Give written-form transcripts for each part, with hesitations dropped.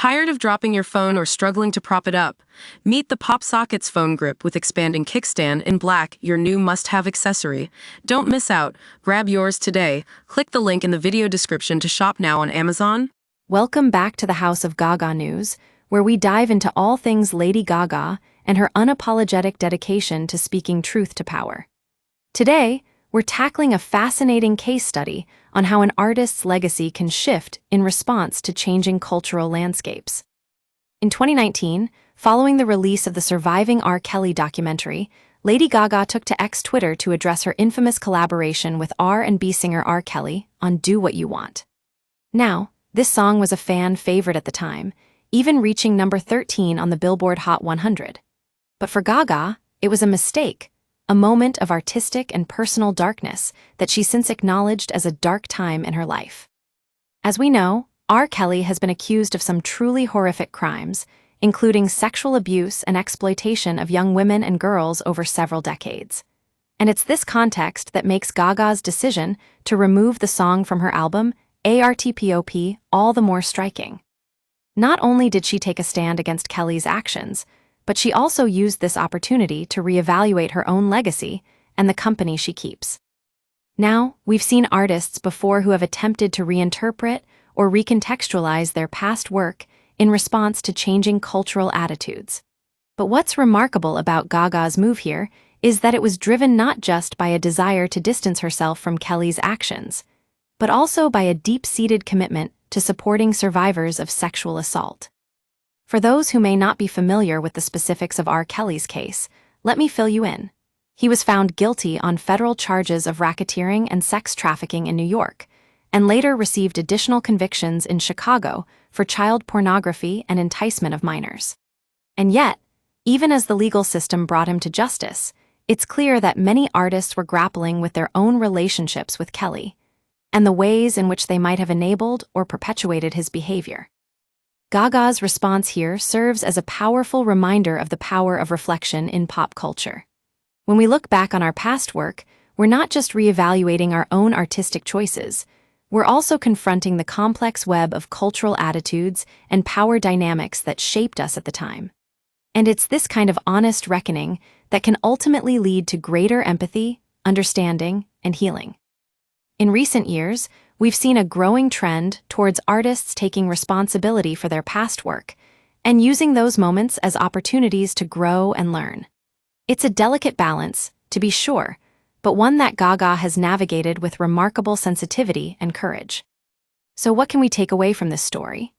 Tired of dropping your phone or struggling to prop it up? Meet the Pop Sockets phone grip with expanding kickstand in black, your new must-have accessory. Don't miss out. Grab yours today. Click the link in the video description to shop now on Amazon. Welcome back to the House of Gaga news, where we dive into all things Lady Gaga and her unapologetic dedication to speaking truth to power. Today, we're tackling a fascinating case study on how an artist's legacy can shift in response to changing cultural landscapes. In 2019, following the release of the surviving R. Kelly documentary, Lady Gaga took to Twitter to address her infamous collaboration with R&B singer R. Kelly on Do What You Want. Now, this song was a fan favorite at the time, even reaching number 13 on the Billboard Hot 100. But for Gaga, it was a mistake, a moment of artistic and personal darkness that she since acknowledged as a dark time in her life. As we know, R. Kelly has been accused of some truly horrific crimes, including sexual abuse and exploitation of young women and girls over several decades. And it's this context that makes Gaga's decision to remove the song from her album, ARTPOP, all the more striking. Not only did she take a stand against Kelly's actions, but she also used this opportunity to reevaluate her own legacy and the company she keeps. Now, we've seen artists before who have attempted to reinterpret or recontextualize their past work in response to changing cultural attitudes. But what's remarkable about Gaga's move here is that it was driven not just by a desire to distance herself from Kelly's actions, but also by a deep-seated commitment to supporting survivors of sexual assault. For those who may not be familiar with the specifics of R. Kelly's case, let me fill you in. He was found guilty on federal charges of racketeering and sex trafficking in New York, and later received additional convictions in Chicago for child pornography and enticement of minors. And yet, even as the legal system brought him to justice, it's clear that many artists were grappling with their own relationships with Kelly, and the ways in which they might have enabled or perpetuated his behavior. Gaga's response here serves as a powerful reminder of the power of reflection in pop culture. When we look back on our past work, we're not just reevaluating our own artistic choices, we're also confronting the complex web of cultural attitudes and power dynamics that shaped us at the time. And it's this kind of honest reckoning that can ultimately lead to greater empathy, understanding, and healing. In recent years, we've seen a growing trend towards artists taking responsibility for their past work and using those moments as opportunities to grow and learn. It's a delicate balance, to be sure, but one that Gaga has navigated with remarkable sensitivity and courage. So what can we take away from this story?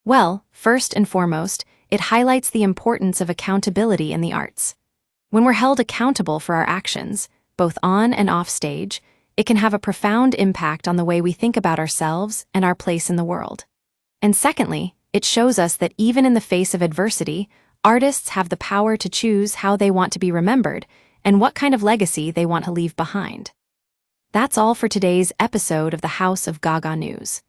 Well, first and foremost, it highlights the importance of accountability in the arts. When we're held accountable for our actions, both on and off stage, it can have a profound impact on the way we think about ourselves and our place in the world. And secondly, it shows us that even in the face of adversity, artists have the power to choose how they want to be remembered and what kind of legacy they want to leave behind. That's all for today's episode of the House of Gaga News.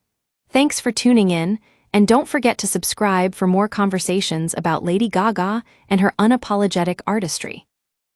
Thanks for tuning in, and don't forget to subscribe for more conversations about Lady Gaga and her unapologetic artistry.